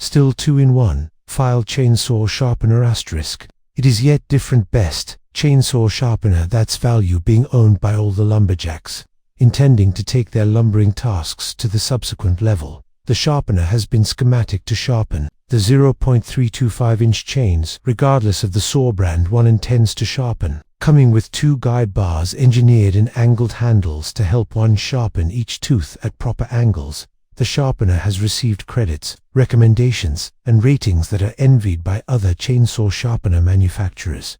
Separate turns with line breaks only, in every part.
Still 2-in-1, file chainsaw sharpener asterisk. It is yet different best chainsaw sharpener that's value being owned by all the lumberjacks, intending to take their lumbering tasks to the subsequent level. The sharpener has been schematic to sharpen the 0.325-inch chains, regardless of the saw brand one intends to sharpen, coming with 2 guide bars engineered in angled handles to help one sharpen each tooth at proper angles. The sharpener has received credits, recommendations, and ratings that are envied by other chainsaw sharpener manufacturers.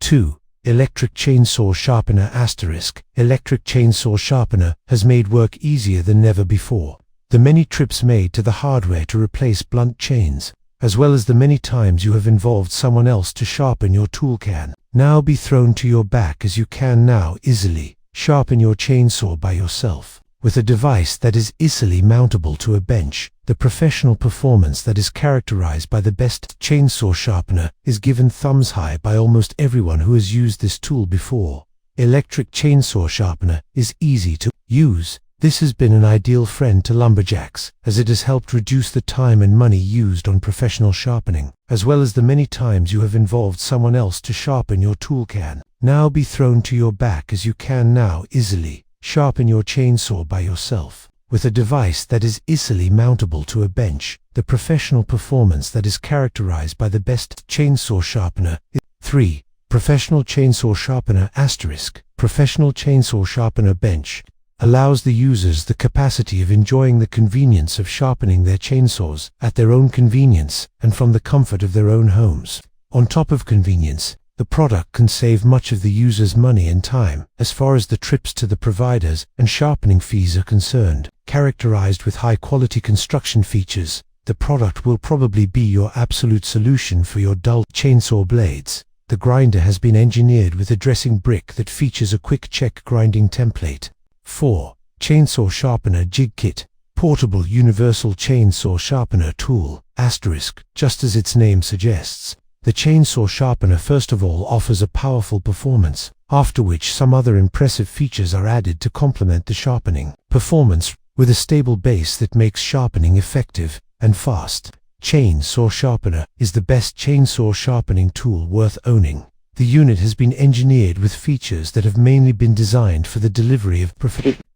2. Electric chainsaw sharpener asterisk. Electric chainsaw sharpener has made work easier than never before. The many trips made to the hardware to replace blunt chains, as well as the many times you have involved someone else to sharpen your tool can now be thrown to your back, as you can now easily sharpen your chainsaw by yourself with a device that is easily mountable to a bench. The professional performance that is characterized by the best chainsaw sharpener is given thumbs high by almost everyone who has used this tool before. Electric chainsaw sharpener is easy to use. This has been an ideal friend to lumberjacks, as it has helped reduce the time and money used on professional sharpening, as well as the many times you have involved someone else to sharpen your tool can now be thrown to your back, as you can now easily sharpen your chainsaw by yourself with a device that is easily mountable to a bench. The professional performance that is characterized by the best chainsaw sharpener is 3. Professional chainsaw sharpener asterisk. Professional chainsaw sharpener bench allows the users the capacity of enjoying the convenience of sharpening their chainsaws at their own convenience and from the comfort of their own homes. On top of convenience, the product can save much of the user's money and time as far as the trips to the providers and sharpening fees are concerned. Characterized with high-quality construction features, the product will probably be your absolute solution for your dull chainsaw blades. The grinder has been engineered with a dressing brick that features a quick check grinding template. 4. Chainsaw sharpener jig kit. Portable universal chainsaw sharpener tool asterisk. Just as its name suggests, the chainsaw sharpener first of all offers a powerful performance, after which some other impressive features are added to complement the sharpening performance, with a stable base that makes sharpening effective and fast. Chainsaw sharpener is the best chainsaw sharpening tool worth owning. The unit has been engineered with features that have mainly been designed for the delivery of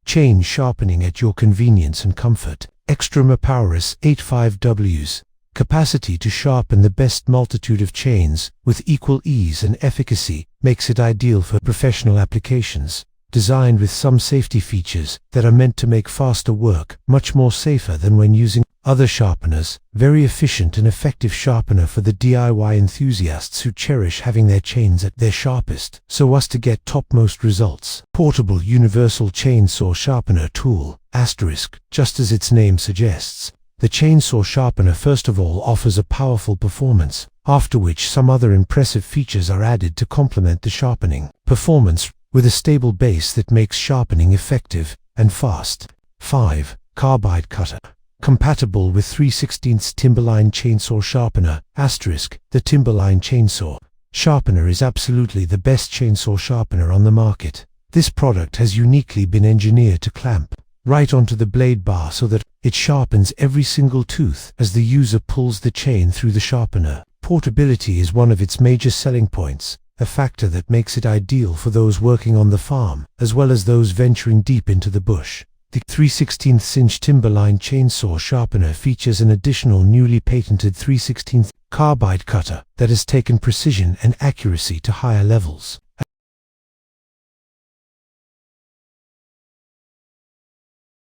chain sharpening at your convenience and comfort. Extreme Powerous 85Ws. Capacity to sharpen the best multitude of chains with equal ease and efficacy makes it ideal for professional applications. Designed with some safety features that are meant to make faster work much more safer than when using other sharpeners. Very efficient and effective sharpener for the DIY enthusiasts who cherish having their chains at their sharpest so as to get topmost results. Portable universal chainsaw sharpener tool asterisk. Just as its name suggests, the chainsaw sharpener first of all offers a powerful performance, after which some other impressive features are added to complement the sharpening performance, with a stable base that makes sharpening effective and fast. 5. Carbide cutter. Compatible with 3/16 Timberline chainsaw sharpener asterisk. The Timberline chainsaw sharpener is absolutely the best chainsaw sharpener on the market. This product has uniquely been engineered to clamp right onto the blade bar so that it sharpens every single tooth as the user pulls the chain through the sharpener. Portability is one of its major selling points, a factor that makes it ideal for those working on the farm, as well as those venturing deep into the bush. The 3/16-inch Timberline chainsaw sharpener features an additional newly patented 3/16 carbide cutter that has taken precision and accuracy to higher levels.